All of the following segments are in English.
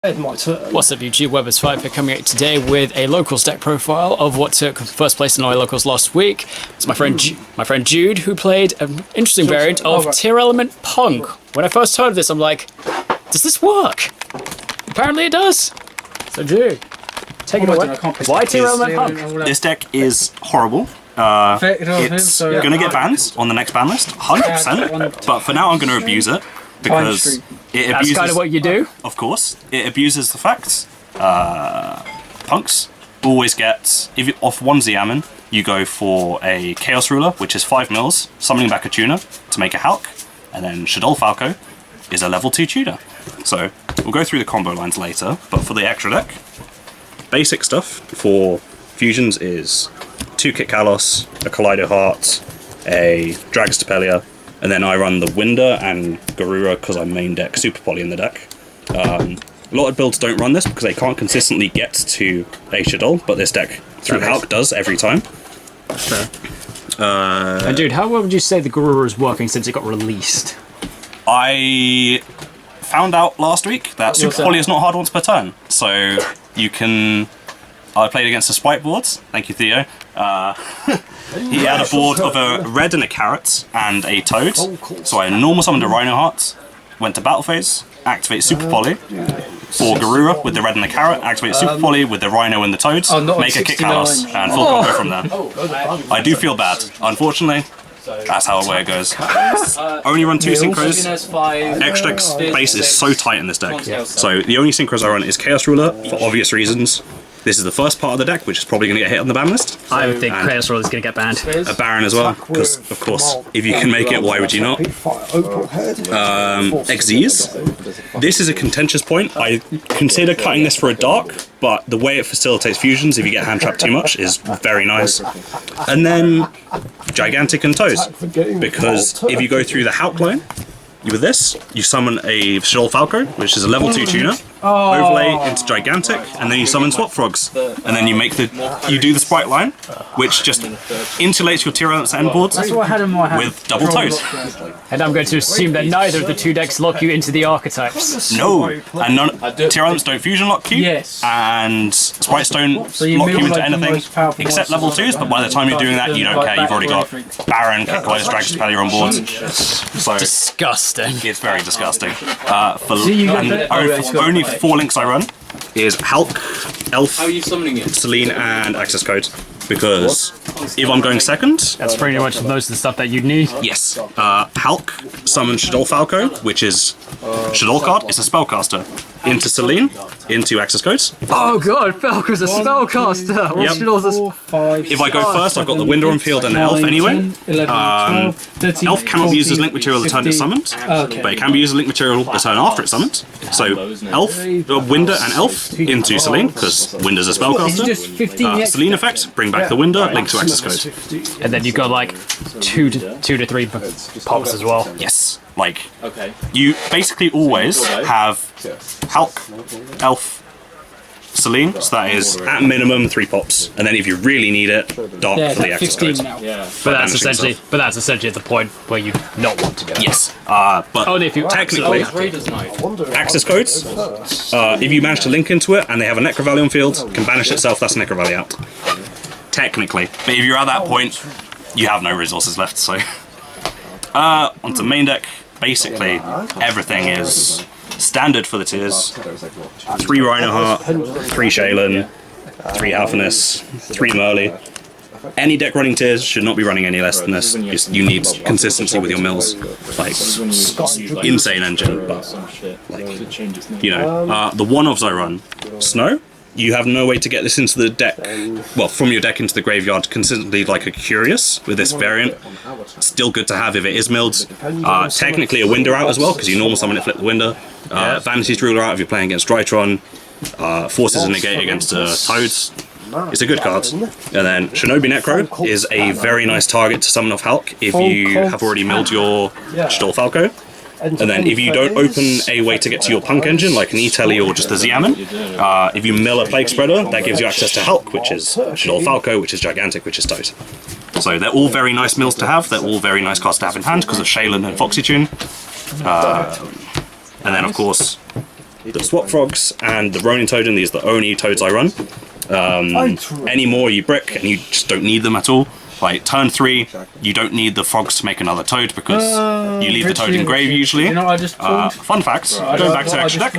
What's up, YouTube? Weber's 5 here, coming out today with a locals deck profile of what took first place in our locals last week. It's my friend Jude, who played an interesting variant of Tearlament P.U.N.K. When I first heard of this, I'm like, does this work? Apparently it does. So Jude, take it away. Why Tearlament P.U.N.K? This deck is horrible. It's going to get banned on the next ban list, 100%. But for now, I'm going to abuse it because it abuses. That's kind of what you do. Of course, it abuses the facts. Punks always get, if you, off one Xiamen, you go for a Chaos Ruler, which is 5 mils, summoning back a tuner to make a Hulk, and then Shadow Falco is a level 2 tuner. So we'll go through the combo lines later, but for the extra deck, basic stuff for fusions is 2 Kit Kalos, a Kaleido Heart, a Dragus Tapelia, and then I run the Winder and Garura because I main deck Super Poly in the deck. A lot of builds don't run this because they can't consistently get to a Shadow, but this deck through Hulk does every time. And dude, how well would you say the Garura is working since it got released? I found out last week that Super Poly is not hard once per turn, so you can... I played against the Spike boards, thank you Theo. He had a board of a red and a carrot and a toad, so I normal summoned a Rhino Heart, went to battle phase, activate Super Poly for Garura with the red and the carrot, activate Super Poly with the Rhino and the toad, make a Kit Kalos, and full combo from there. I do feel bad, unfortunately. That's how away it goes. Only run 2 synchros. Extra deck space is so tight in this deck. So the only synchros I run is Chaos Ruler for obvious reasons. This is the first part of the deck, which is probably going to get hit on the ban list. I would think Chaos Ruler is going to get banned. A Baron as well, because of course, if you can make it, why would you not? XZs. This is a contentious point. I consider cutting this for a dark, but the way it facilitates fusions, if you get hand trapped too much, is very nice. And then Gigantic and Toes, because if you go through the Hulk line, with this, you summon a Shadow Falco, which is a level 2 tuner, overlay into Gigantic, and then you summon Swap Frogs. And then you do the Sprite line, which just insulates your Tearlament end boards with double toes. And I'm going to assume that neither of the 2 decks lock you into the archetypes. No, and Tearlaments don't fusion lock you, and Sprites don't lock you into anything except level 2s, but by the time you're doing that, you don't care, you've already got Baron, Kaleido, Dragus Tapelia on board. So disgusting. It's very disgusting. Only 4 links I run is Hulk, Elf, Selene, and Access Code. Because if I'm going second... That's pretty much most of the stuff that you'd need. Yes. Hulk summons Shadow Falco, which is Shadow card. It's a spellcaster. Into Selene, into Access Codes. Oh god, Falco's a spellcaster! Yep. If I go first, I've got the Winder on field and the Elf anyway. Elf cannot be used as link material the turn it's summoned, but it can be used as link material the turn after it's summoned. So Elf, Winder and Elf into Selene, because Winder's a spellcaster. Selene effect, bring back the Winder, link to Access Code. And then you've got like 2 to 3 pops as well. Yes. Like, you basically always have Hulk, Elf, Selene, so that is at minimum 3 pops, and then if you really need it, Dark for the Access Code. But that's essentially the point where you not want to go. Yes, but only if you technically, Access Codes, if you manage to link into it and they have a Necro Valley on field, can banish itself, that's Necro Valley out. Technically, but if you're at that point, you have no resources left, so... onto main deck, basically everything is standard for the tiers. 3 Rhino Heart, 3 Shaylin, 3 Alphanus, 3 Merly. Any deck running tiers should not be running any less than this. You need consistency with your mills. Like, insane engine, but like, you know. The one-offs I run, Snow. You have no way to get this into the deck, well, from your deck into the graveyard consistently like a Curious with this variant. Still good to have if it is milled. Technically a Winder out as well, because you normal summon it, flip the Winder. Vanity's Ruler out if you're playing against Drytron. Forces a negate against Toads. It's a good card. And then Shinobi Necro is a very nice target to summon off Hulk if you have already milled your Shadow Falco. And then if you don't open a way to get to your P.U.N.K engine, like an E-Telly or just a Xiamen, if you mill a Plague Spreader, that gives you access to Hulk, which is Shadow Falco, which is Gigantic, which is Toad. So they're all very nice mills to have, they're all very nice cards to have in hand because of Shaylin and Foxy Tune. And then of course, the Swap Frogs and the Ronin Toad, these are the only toads I run. Any more you brick and you just don't need them at all. Like turn 3, you don't need the frogs to make another toad because you leave the toad in grave usually. Fun facts, going back to extra deck.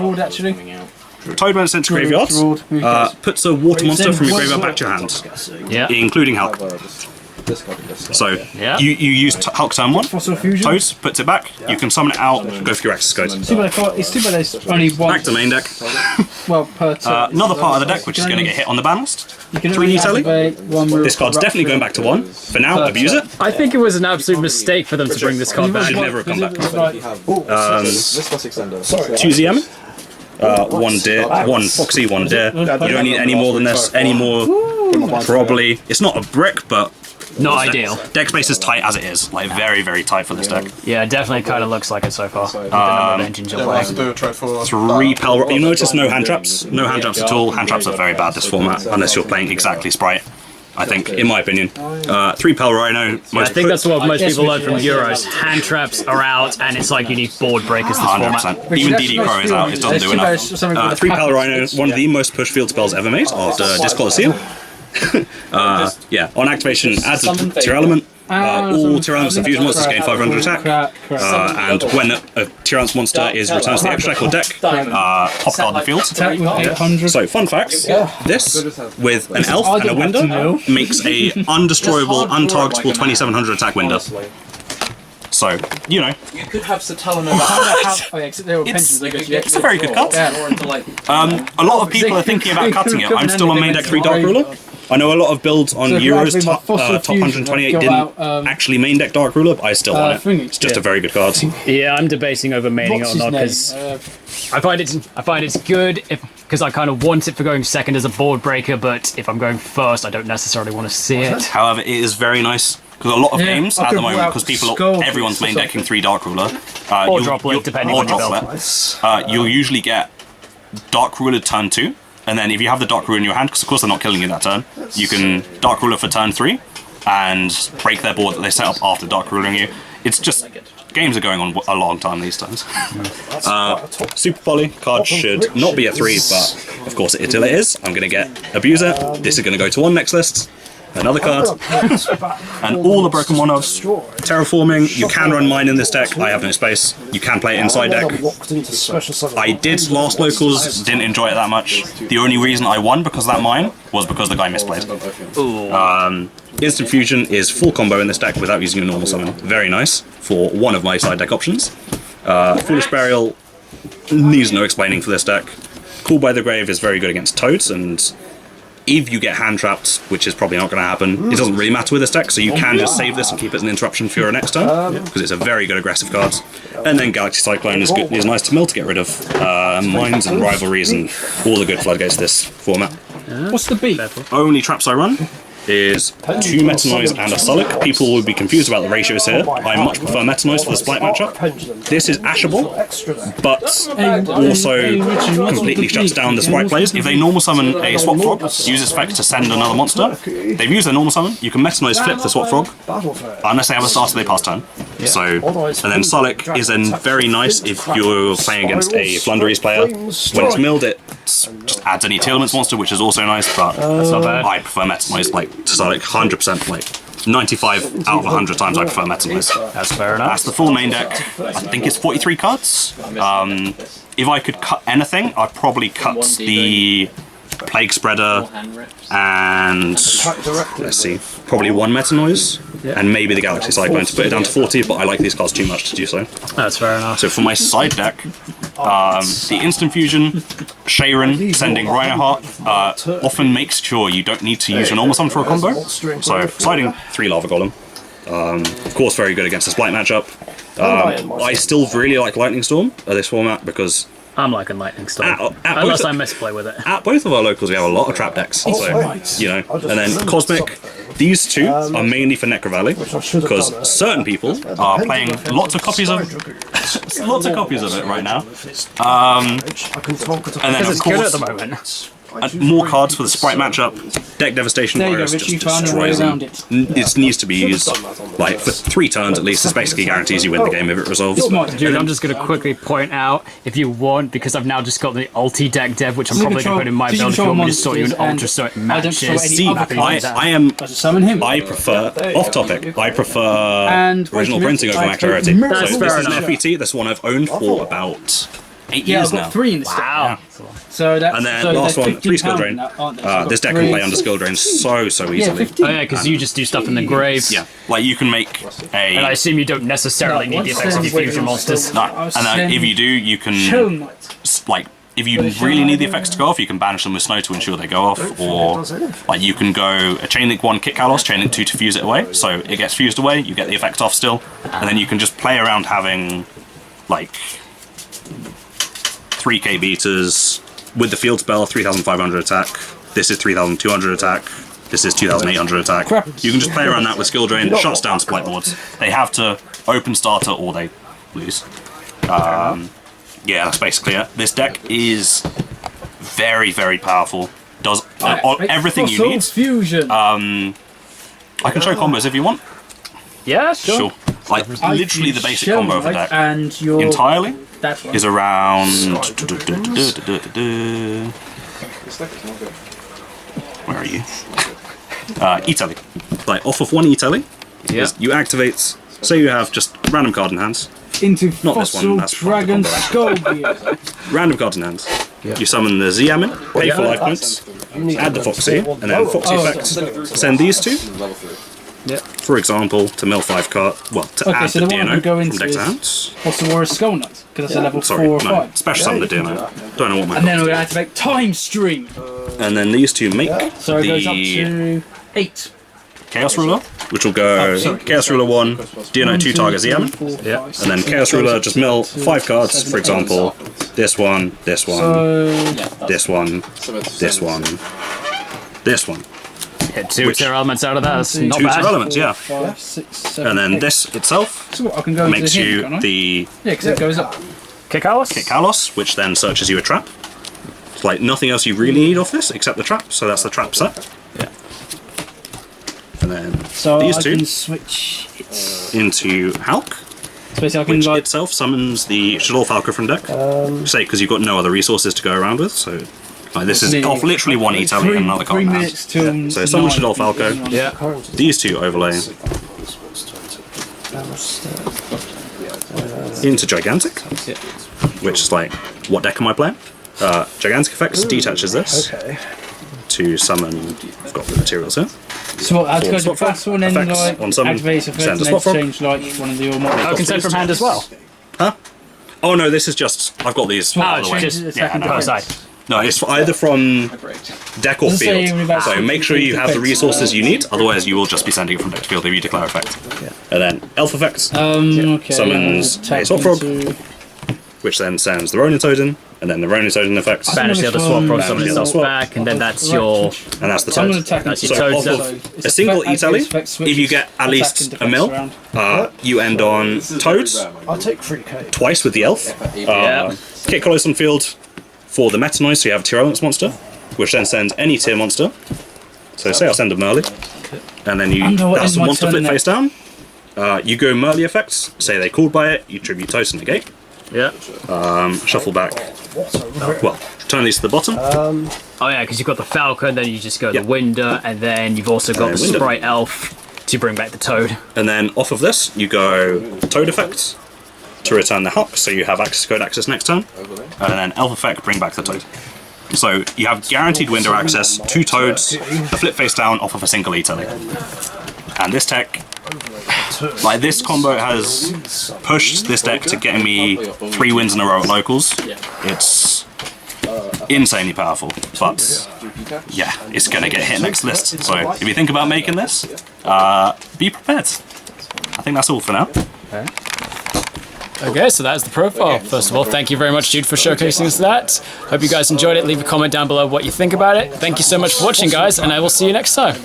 Toad when it's sent to graveyard, puts a water monster from your graveyard back to your hand, including Hulk. So you use Hulk turn 1, Toads, puts it back, you can summon it out, go for your access code. It's too bad there's only one. Back to main deck. Well, per turn. Another part of the deck which is going to get hit on the ban list. 3D telly. This card's definitely going back to 1. For now, abuse it. I think it was an absolute mistake for them to bring this card back. Should never have come back. 2 ZM. 1 Deer, 1 Foxy, 1 Deer. You don't need any more than this. Any more, probably. It's not a brick, but not ideal. Deck space is tight as it is. Like very, very tight for this deck. Yeah, it definitely kind of looks like it so far. With the number of engines you're playing. 3 Pel. You notice no hand traps. No hand traps at all. Hand traps are very bad this format unless you're playing exactly Sprite. I think, in my opinion. 3 Pel Rhino. I think that's what most people learn from Euros. Hand traps are out, and it's like you need board breakers this 100%. format. Even DD Crow is out, it doesn't do enough. 3 Pel Rhino, one of the most pushed field spells ever made after Discolossea. Yeah, on activation, adds a Tearlament. All Tearlaments and Fusion monsters gain 500 attack. And when a Tearlament monster is returned to the extra deck or deck, pop card the field. So, fun facts. This, with an elf and a window, makes a undestroyable, untargetable 2700 attack window. So, you know. You could have Tearlament. It's a very good card. A lot of people are thinking about cutting it. I'm still on main deck 3 Dark Ruler. I know a lot of builds on Euros top 128 didn't actually main deck Dark Ruler, but I still want it. It's just a very good card. Yeah, I'm debating over maining it or not because I find it's good because I kind of want it for going second as a board breaker, but if I'm going first, I don't necessarily want to see it. However, it is very nice. Because a lot of games at the moment, because everyone's main decking 3 Dark Ruler, or Droplet, depending on your build. You'll usually get Dark Ruler turn 2, and then if you have the Dark Ruler in your hand, because of course they're not killing you that turn, you can Dark Ruler for turn 3 and break their board that they set up after Dark Rulering you. It's just, games are going on a long time these times. Super Poly card should not be a 3, but of course until it is, I'm going to get Abuser. This is going to go to 1 next list. Another card, and all the broken one-offs. Terraforming, you can run mine in this deck, I have no space. You can play it inside deck. I did last locals, didn't enjoy it that much. The only reason I won because of that mine was because the guy misplayed. Instant Fusion is full combo in this deck without using a normal summon. Very nice for one of my side deck options. Foolish Burial needs no explaining for this deck. Call by the Grave is very good against Toads, and if you get hand trapped, which is probably not going to happen, it doesn't really matter with this deck, so you can just save this and keep it as an interruption for your next turn, because it's a very good aggressive card. And then Galaxy Cyclone is good, is nice to mill to get rid of mines and rivalries and all the good floodgates this format. What's the beat? Only traps I run is 2 Meta Noise and a Sulic. People will be confused about the ratios here. I much prefer Meta Noise for the Splight matchup. This is ashable, but also completely shuts down the Sprite plays. If they normal summon a Swap Frog, use this effect to send another monster. They've used their normal summon, you can Meta Noise flip the Swap Frog, unless they have a starter they pass turn. So, and then Sulic is then very nice if you're playing against a Flunderies player. When it's milled, it just adds any Tearlament monster, which is also nice, but that's not bad. I prefer Meta Noise, like, to Sulic 100%, like 95 out of 100 times I prefer Meta Noise. That's fair enough. That's the full main deck. I think it's 43 cards. If I could cut anything, I'd probably cut the Plague Spreader and, let's see, probably 1 Meta Noise, and maybe the Galaxy Cyclone to put it down to 40, but I like these cards too much to do so. That's fair enough. So for my side deck, the Instant Fusion, Sharon, sending Rhinoheart, often makes sure you don't need to use your normal summon for a combo. So sliding 3 Lava Golem. Of course very good against the Splight matchup. I still really like Lightning Storm at this format because I'm liking Lightning Storm. Unless I misplay with it. At both of our locals, we have a lot of trap decks. So, you know, and then Cosmic. These two are mainly for Necro Valley because certain people are playing lots of copies of it right now. And then of it's course, good at the moment. more cards for the sprite matchup. Deck Devastation There you go, Virus Richie, just you found a way destroys around them. It needs to be used like for 3 turns at least. This basically guarantees you win the game if it resolves. Dude, I'm just going to quickly point out, if you want, because I've now just got the ulti deck dev, which I'm probably going to put in my build if you want me to sort you an ultra so it matches. See, I prefer, off topic, I prefer original printing over Mac Rarity. That's So fair this is an enough. FET, this one I've owned for about 8 Yeah, years I've got now. 3 in the stack. Wow. So that's, And then so last they're one, 3 skill £15 drain. now, aren't they? So I've This got deck can 3. play under skill drain so Yeah, easily. 15. Oh yeah, because you just do stuff in the grave. Yeah, like you can make And I a... assume you don't necessarily need the effects of your fusion monsters. No, and if you do, you Shell can, Knight. like, if you really need the effects to go off, you can banish them with snow to ensure they go off, or like you can go a Chain Link 1, Kick Kalos, Chain Link 2 to fuse it away, so it gets fused away, you get the effect off still, and then you can just play around having like 3k beaters with the field spell, 3,500 attack, this is 3,200 attack, this is 2,800 attack. You can just play around that with skill drain, it shuts down split boards. They have to open starter or they lose. Yeah, that's basically it. This deck is very, very powerful. Does everything you need. Fusion. I can show combos if you want. Yeah, sure. Sure. Like, literally the basic Shell combo of the Knight deck and your entirely that one. is around... Where are you? E-Tele. Like, off of 1 E-Tele, you activate... Say you have just random card in hands. into Not this one, Fossil that's Dragon the Skull. Random cards in hands. You summon the ZM in, pay for life points, add the Foxy, and then Foxy effects. Send these two, for example, to mill 5 card. Well, to add so the the one I DNO can go from into deck to is hands. Fossil Warrior Skull Knight, because that's a level 4 Sorry, or no, 5. special summon the DNO. Don't know what my And then cards we're going to activate Time Stream. And then these two make So it goes up the to 8. Chaos Ruler, which will go Chaos Ruler 1, DNO 2 target ZM. And then Chaos Ruler, just mill 5 cards, for example, this one, this one, this one, this one, this one. Hit 2 Tearlaments out of that. That's not 2 bad. Tearlaments, yeah. 5, 6, 7, And then 8. this itself So what, I can go into makes the you hint, can't I? the Yeah, because it goes up. Kick Kalos? Kalos, which then searches you a trap. It's like nothing else you really need off this except the trap, so that's the trap set. Yeah. And then So these I two can switch it. So into Hulk, basically I can which like itself summons the Shadol Falco from deck. Say, because you've got no other resources to go around with, so like this is off literally 1 E-Tele and another card 3 in hand. minutes till So summon 9. Shadol Falco, Yeah. these two overlay into Gigantic, which is like, what deck am I playing? Gigantic effects detaches this to summon, I've got the materials here. So what, I have to go to Swap the first one and effects like on summon, activate effect send and a then swap frog. change like one of your Oh, models. consent from hand as well. Oh no, this is just, I've got these Oh, out of the way. just the Yeah, second no, one. side. No, it's either from deck or Doesn't say anything field. about So make sure you have the effects. resources you need, otherwise you will just be sending it from deck to field if you declare effect. And then Elf effects, Okay. Summons attack a swap frog. into- which then sends the Ronin Totem, and then the Ronin Totem effects, and Banish the other swap from summon Banish the itself swap. back, and then that's your. that's the So I'm going Toad. to attack That's into your So Toad. off So of it's a single effect- E-Tele, effect switches, if you get at attack least and a defense mil, around. you end on Toads, I'll take 3k. twice with the Elf. Yeah. Kick Colossus on field for the Meta Noise, so you have a Tearlament monster, which then sends any tier monster. So say I'll send a Merly, and then I know what that's is a my monster turn flip now. face down. You go Merly effects, say they called by it, you tribute Toast and negate. Yeah. Shuffle back. Well, turn these to the bottom. Oh yeah, because you've got the Falcon, then you just go Yeah. the Winder, and then you've also got And the then Winder. Sprite Elf to bring back the Toad. And then off of this, you go Toad effects to return the Hulk, so you have access code access next turn. And then Elf effect, bring back the Toad. So you have guaranteed window access, 2 Toads, a flip face down off of a single E-Tele. And this tech, like this combo has pushed this deck to getting me 3 wins in a row at locals. It's insanely powerful, but yeah, it's gonna get hit next list. So if you think about making this, be prepared. I think that's all for now. Okay, so that's the profile. First of all, thank you very much, Jude, for showcasing us that. Hope you guys enjoyed it. Leave a comment down below what you think about it. Thank you so much for watching, guys, and I will see you next time.